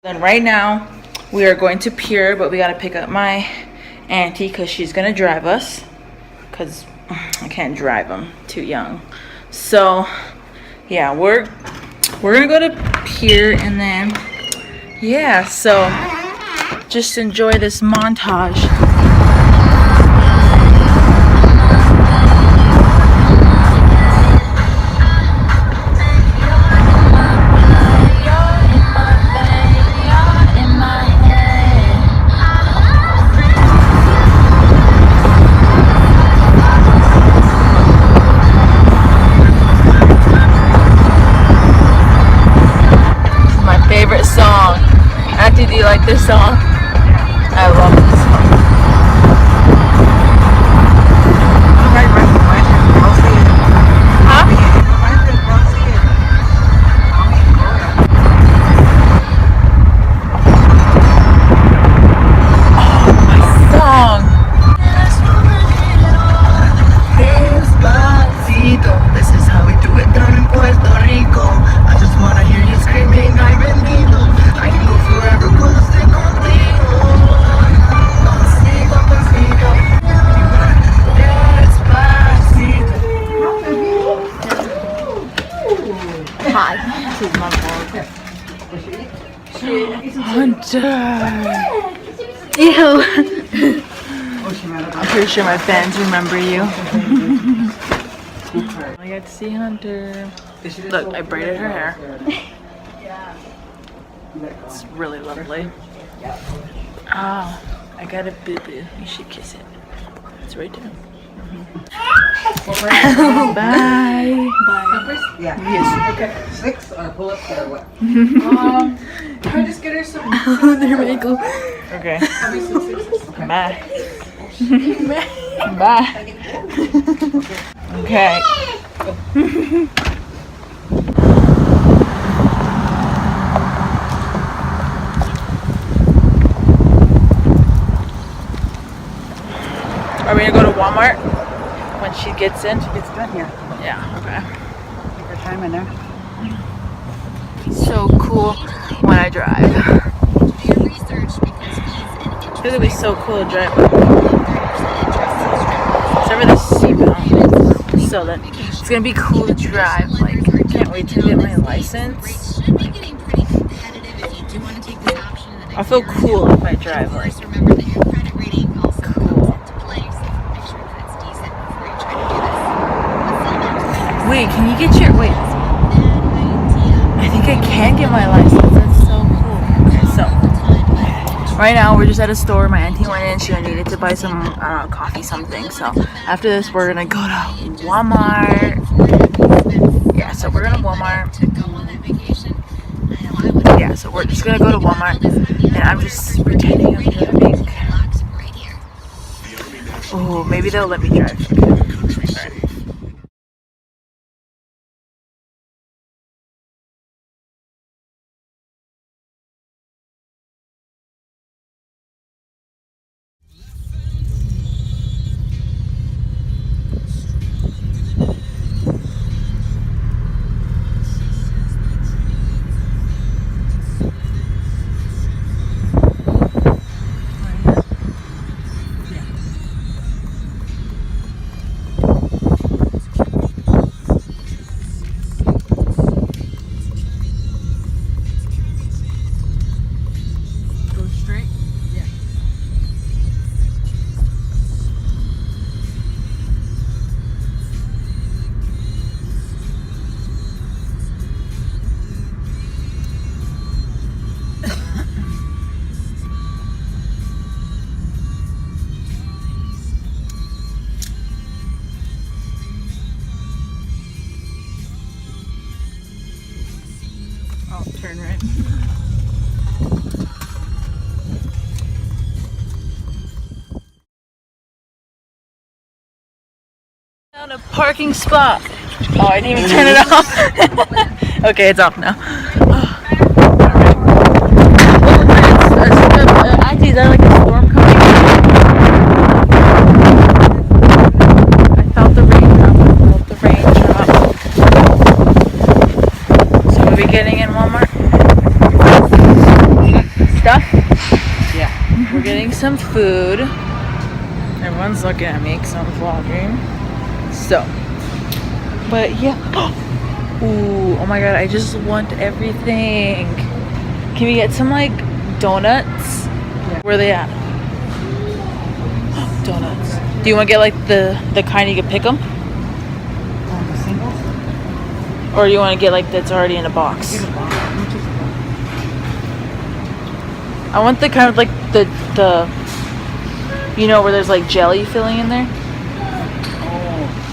Then right now we are going to Pure, but we gotta pick up my auntie because she's gonna drive us because I can't drive them, too young. So yeah, we're gonna go to Pure, and then yeah, so just enjoy this montage. Favorite song. Auntie, do you like this song? I love this song. Huh? Oh, my song. This is how we do it down in Puerto Rico. I just wanna hear you screaming, ay bendito. I can go forever, cuando esté contigo. Consigo, consigo. Despacito. Hi, this is my vlog. Hunter. Ew. I'm pretty sure my fans remember you. I got to see Hunter. Look, I braided her hair. It's really lovely. Oh, I got a boo-boo. You should kiss it. It's right there. Bye. Bye. Yeah. Yes. Okay. 6 or pull up or what? Can I just get her some? Oh, there we go. Okay. Bye. Bye. Okay. Are we gonna go to Walmart when she gets in? It's done here. Yeah, okay. Take your time in there. So cool when I drive. It's gonna be so cool to drive. Except for the seatbelt. So that it's gonna be cool to drive. Like, I can't wait to get my license. I feel cool if I drive. Like, cool. Wait, can you get your wait? I think I can get my license. That's so cool. Okay, so right now we're just at a store. My auntie went in. She needed to buy some coffee, something. So after this, we're gonna go to Walmart. Yeah, so we're gonna Walmart. Yeah, so we're just gonna go to Walmart, and I'm just pretending I'm driving. Oh, maybe they'll let me drive. Oh, turn right. Found a parking spot. Oh, I didn't even turn it off. Okay, it's off now. Auntie, is that like a storm coming? I felt the raindrop. So are we getting in Walmart? stuff. Yeah. We're getting some food. Everyone's looking at me because I'm vlogging. So, but yeah. Ooh, oh my god, I just want everything. Can we get some like donuts? Yeah. Where are they at? Donuts. Do you want to get like the kind you can pick them? The singles? Or do you want to get like that's already in a box? Get a box. Let me just go. I want the kind of like the you know where there's like jelly filling in there. Oh.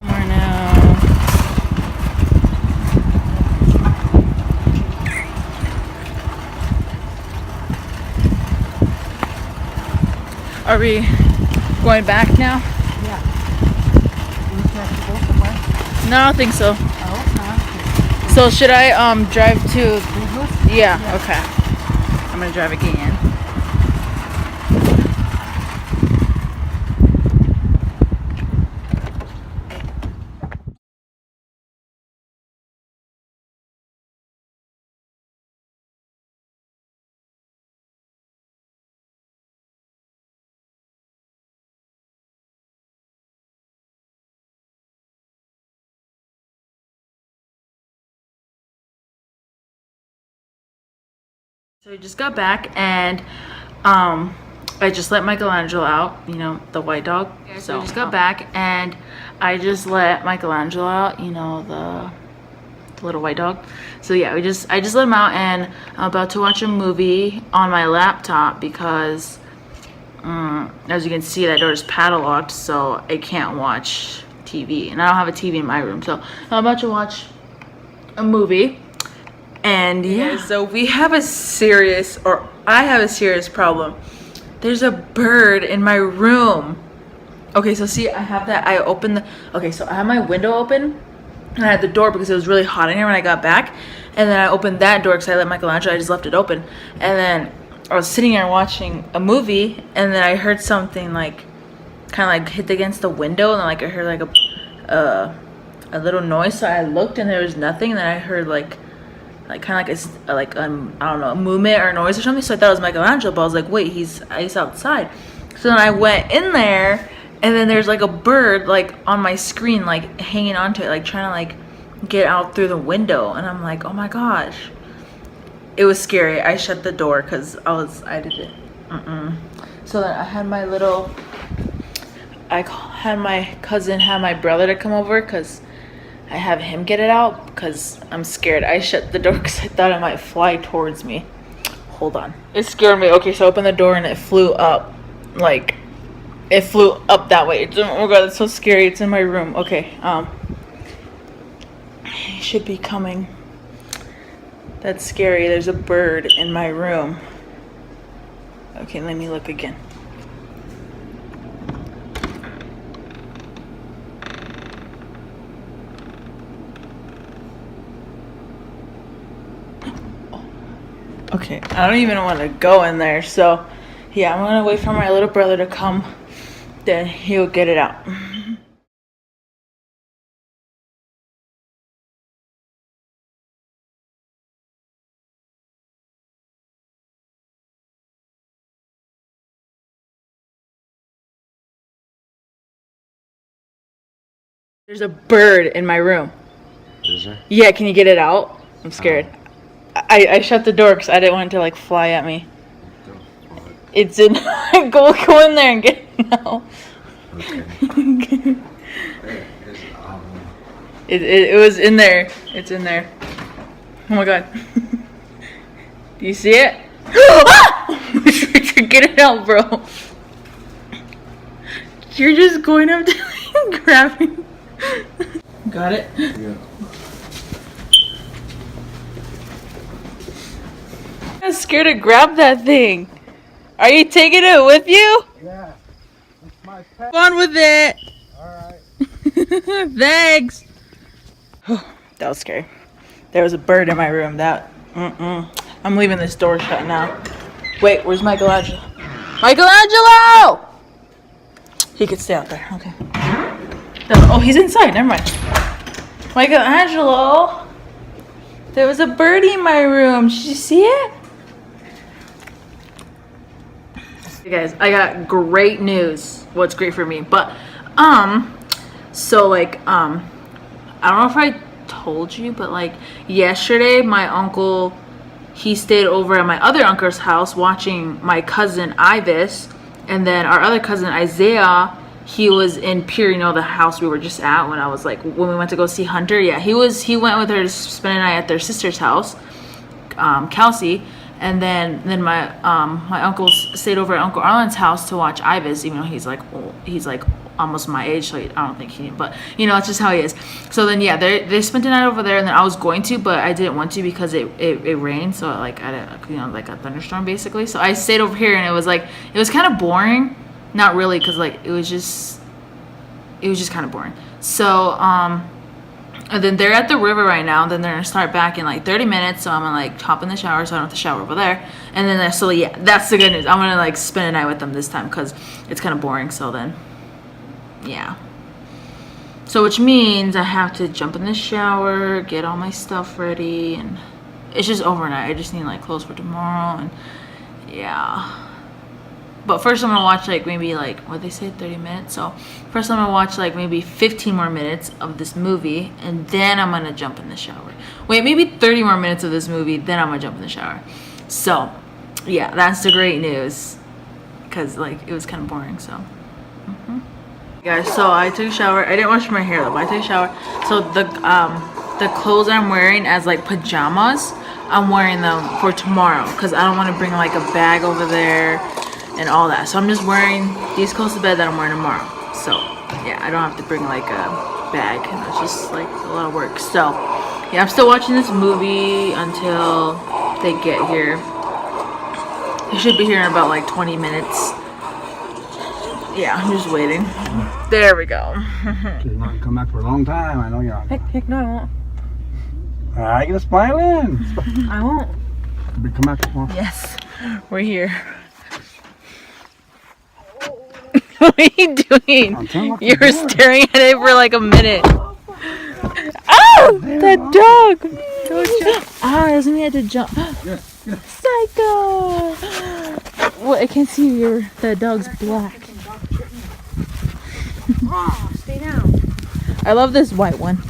More now. Are we going back now? Yeah. Do we have to go somewhere? No, I don't think so. Oh, So should I drive to? no. Yeah. Okay. I'm gonna drive again. So we just got back and I just let Michelangelo out, you know, the white dog. So we just got back and I just let Michelangelo out, you know, the little white dog. So yeah, I just let him out and I'm about to watch a movie on my laptop because as you can see that door is padlocked, so I can't watch TV and I don't have a TV in my room. So I'm about to watch a movie. And yeah, so we have a serious, or I have a serious problem. There's a bird in my room. Okay, so see, I have that, I opened the, okay, so I have my window open and I had the door because it was really hot in here when I got back. And then I opened that door because I let Michelangelo, I just left it open. And then I was sitting here watching a movie and then I heard something like, kind of like hit against the window and then like I heard like a little noise. So I looked and there was nothing and then I heard like kind of like I don't know, a movement or a noise or something. So I thought it was Michelangelo, but I was like, wait, he's outside. So then I went in there, and then there's like a bird like on my screen, like hanging onto it, like trying to like get out through the window. And I'm like, oh my gosh, it was scary. I shut the door because I did it. So then I had my had my cousin have my brother to come over because I have him get it out because I'm scared. I shut the door because I thought it might fly towards me. Hold on. It scared me. Okay, so I opened the door and it flew up. Like, it flew up that way. Oh my god, it's so scary. It's in my room. Okay, he should be coming. That's scary. There's a bird in my room. Okay, let me look again. Okay, I don't even want to go in there, so yeah, I'm gonna wait for my little brother to come, then he'll get it out. There's a bird in my room. Is there? Yeah, can you get it out? I'm scared. I shut the door because I didn't want it to like fly at me. It's in. go in there and get it out. Okay. It was in there. It's in there. Oh my god. Do you see it? Get it out, bro. You're just going up to and grabbing. Got it? Yeah. I'm scared to grab that thing. Are you taking it with you? Yeah. It's my pet. Go on with it. Alright. Thanks. That was scary. There was a bird in my room. I'm leaving this door shut now. Wait, where's Michelangelo? Michelangelo! He could stay out there. Okay. Oh, he's inside. Never mind. Michelangelo! There was a birdie in my room. Did you see it? Hey guys, I got great news. Well, it's great for me, but so like I don't know if I told you, but like yesterday my uncle, he stayed over at my other uncle's house watching my cousin Ivis, and then our other cousin Isaiah, he was in Pier, you know, the house we were just at when we went to go see Hunter. Yeah, he went with her to spend a night at their sister's house, Kelsey. And then my uncle stayed over at Uncle Arlen's house to watch Ivis, even though he's like old, he's like almost my age, so I don't think he, but you know, it's just how he is. So then yeah, they spent the night over there, and then I was going to, but I didn't want to because it rained, so like I didn't, you know, like a thunderstorm basically. So I stayed over here, and it was kind of boring, not really, because like it was just kind of boring. So and then they're at the river right now. Then they're gonna start back in like 30 minutes. So I'm gonna like hop in the shower so I don't have to shower over there. And then so yeah, that's the good news. I'm gonna like spend a night with them this time because it's kind of boring. So then, yeah. So which means I have to jump in the shower, get all my stuff ready, and it's just overnight. I just need like clothes for tomorrow, and yeah. But first I'm gonna watch like maybe like, what they say, 30 minutes. So first I'm gonna watch like maybe 15 more minutes of this movie, and then I'm gonna jump in the shower. Wait, maybe 30 more minutes of this movie, then I'm gonna jump in the shower. So yeah, that's the great news, because like it was kind of boring. So guys, so I took a shower. I didn't wash my hair though, but I took a shower. So the clothes I'm wearing as like pajamas, I'm wearing them for tomorrow because I don't want to bring like a bag over there and all that. So I'm just wearing these clothes to bed that I'm wearing tomorrow. So yeah, I don't have to bring like a bag, and it's just like a lot of work. So yeah, I'm still watching this movie until they get here. They should be here in about like 20 minutes. Yeah, I'm just waiting. There we go. You're not gonna come back for a long time. I know you're on. Heck no, I won't. Alright, get a smile in. I won't. Come back tomorrow. Yes, we're here. What are you doing? You were staring at it for like a minute. Oh, that dog! Ah, it doesn't mean I had to jump. Psycho! What? I can't see you. That dog's black. Oh, stay down. I love this white one.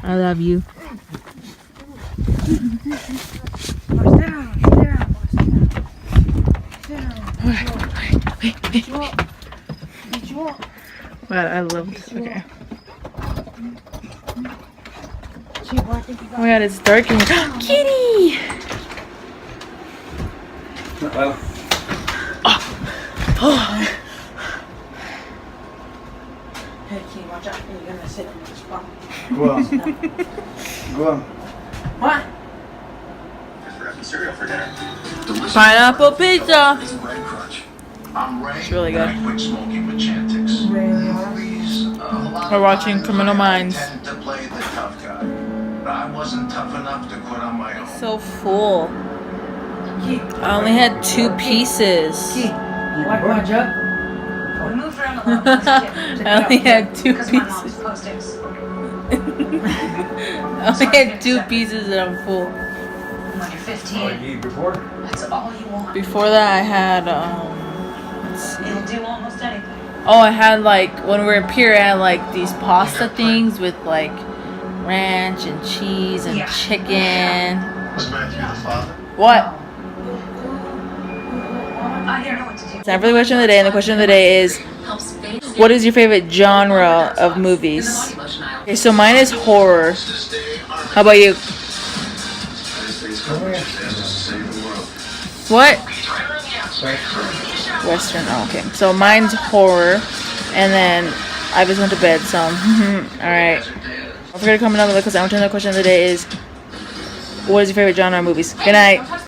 I love you. Stay down. Stay down. Stay down. Wait. What you want? Wow, I love this. Okay. Oh my god, it's dark in here. Kitty! Oh. Hey, Kitty, watch out. You're gonna sit on this spot. Go on. Go on. What? Cereal for dinner. Pineapple pizza! It's really good. We're We're watching Criminal Minds. To play the tough guy, but I wasn't tough enough to quit on my own. So full. I only had 2 pieces. Key, wipe my jug. We moved around a lot when I was a kid. I only had 2 Because my mom's pieces. postings. I only had 2 pieces and I'm full. When you're 15, that's all you want. Before that I had, let's see. It'll do almost anything. Oh, I had like, when we were in Pier, I had like these pasta things with like ranch and cheese and chicken. Was Matthew the father? What? I don't know what to do. Time for the question of the day, and the question of the day is, what is your favorite genre of movies? Okay, so mine is horror. How about you? What? Western. Oh, okay. So mine's horror, and then I just went to bed. So, all right. Don't forget to comment down below because the question of the day is, what is your favorite genre of movies? Good night.